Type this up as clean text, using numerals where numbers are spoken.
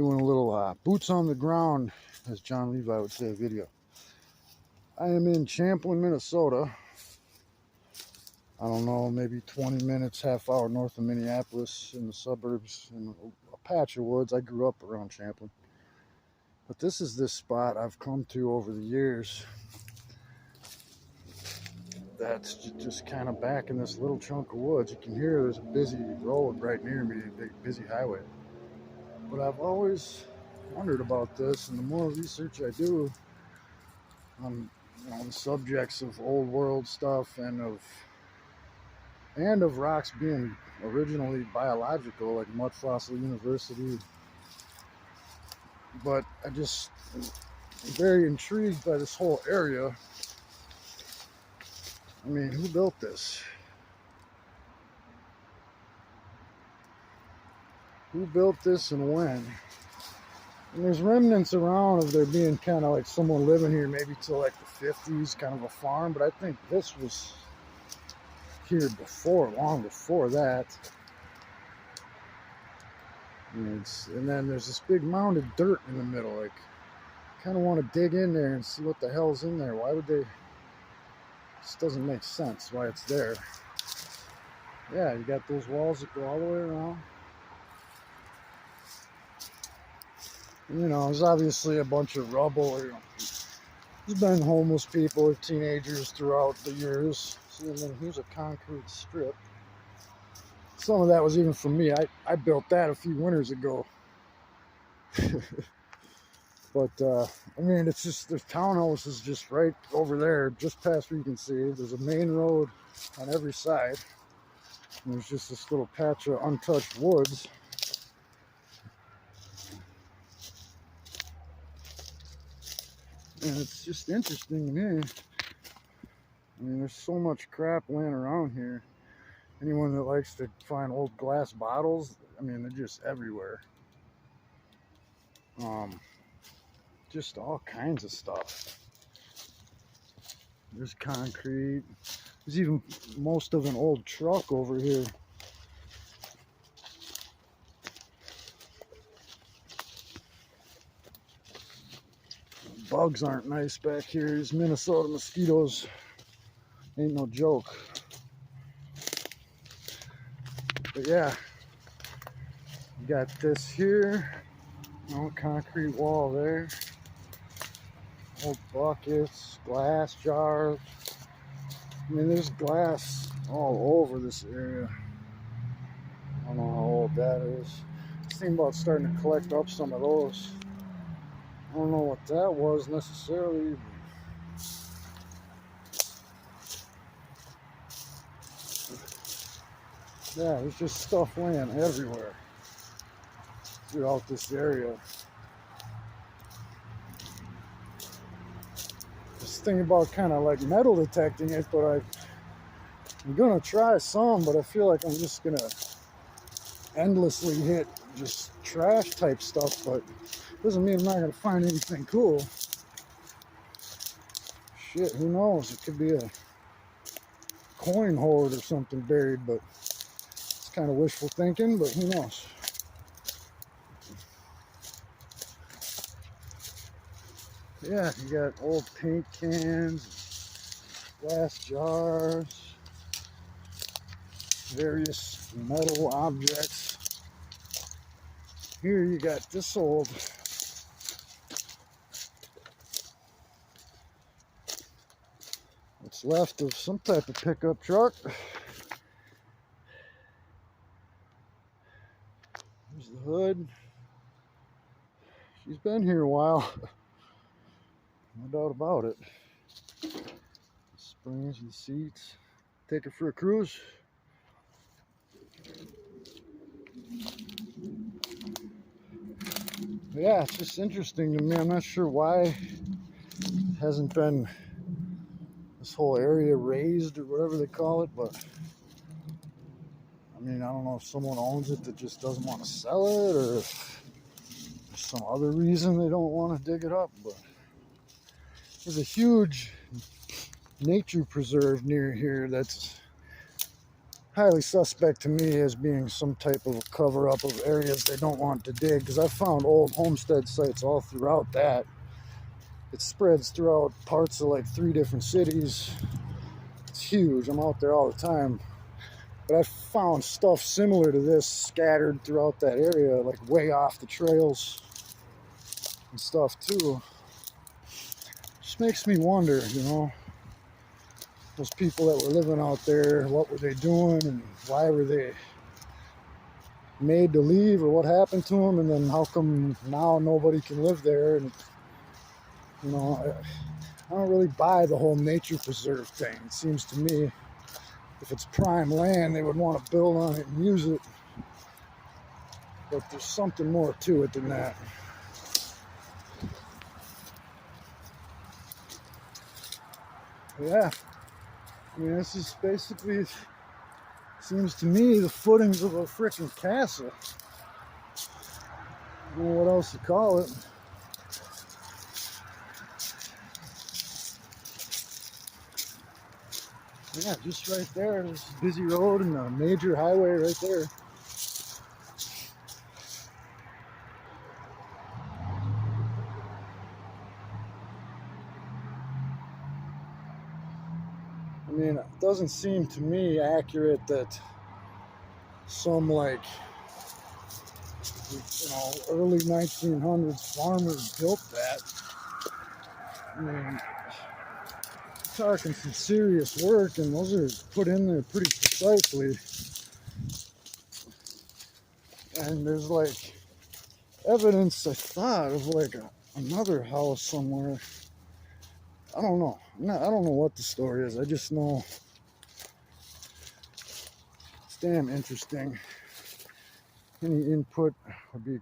doing a little boots on the ground, as John Levi would say, video. I am in Champlin, Minnesota. I don't know, maybe 20 minutes, half hour north of Minneapolis, in the suburbs, in a patch of woods. I grew up around Champlin. But this is this spot I've come to over the years that's just kind of back in this little chunk of woods. You can hear there's a busy road right near me, a big busy highway. But I've always wondered about this, and the more research I do on the subjects of old world stuff and of rocks being originally biological, like Mud Fossil University, but I just am very intrigued by this whole area. I mean, who built this? Who built this and when? And there's remnants around of there being kind of like someone living here maybe till like the 50s, kind of a farm, but I think this was here before, long before that. And then there's this big mound of dirt in the middle. Like, kind of want to dig in there and see what the hell's in there. Why would they? This doesn't make sense why it's there. Yeah, you got those walls that go all the way around. You know, there's obviously a bunch of rubble. There's been homeless people or teenagers throughout the years. See, and then here's a concrete strip. Some of that was even from me. I built that a few winters ago. But, I mean, it's just, there's townhouses just right over there, just past where you can see. There's a main road on every side. And there's just this little patch of untouched woods. And it's just interesting to me. I mean, there's so much crap laying around here. Anyone that likes to find old glass bottles, I mean, they're just everywhere. Just all kinds of stuff. There's concrete. There's even most of an old truck over here. Bugs aren't nice back here. These Minnesota mosquitoes ain't no joke. But yeah, you got this here, concrete wall there, old buckets, glass jars. I mean, there's glass all over this area. I don't know how old that is. I was thinking about starting to collect up some of those. I don't know what that was necessarily. Yeah, there's just stuff laying everywhere throughout this area. Just thinking about kind of like metal detecting it, but I'm gonna try some, but I feel like I'm just gonna endlessly hit just trash type stuff, but doesn't mean I'm not gonna find anything cool. Shit, who knows? It could be a coin hoard or something buried, but it's kind of wishful thinking, but who knows? Yeah, you got old paint cans, glass jars, various metal objects. Here you got this old what's left of some type of pickup truck. There's the hood. She's been here a while. No doubt about it. Springs and seats. Take her for a cruise. Yeah, it's just interesting to me. I'm not sure why it hasn't been this whole area raised or whatever they call it, but I mean, I don't know if someone owns it that just doesn't want to sell it, or if there's some other reason they don't want to dig it up. But there's a huge nature preserve near here that's highly suspect to me as being some type of cover-up of areas they don't want to dig, because I've found old homestead sites all throughout that. It spreads throughout parts of like 3 different cities. It's huge. I'm out there all the time. But I've found stuff similar to this scattered throughout that area, like way off the trails and stuff too. Just makes me wonder, you know, those people that were living out there, what were they doing and why were they made to leave, or what happened to them, and then how come now nobody can live there? And you know, I don't really buy the whole nature preserve thing. It seems to me if it's prime land, they would want to build on it and use it, but there's something more to it than that. Yeah, I mean, this is basically, seems to me, the footings of a freaking castle. I don't know what else to call it. Yeah, just right there. There's a busy road and a major highway right there. I mean, it doesn't seem to me accurate that some, like, you know, early 1900s farmers built that. I mean, talking some serious work, and those are put in there pretty precisely. And there's like evidence, I thought, of like another house somewhere. I don't know. I don't know what the story is. I just know it's damn interesting. Any input would be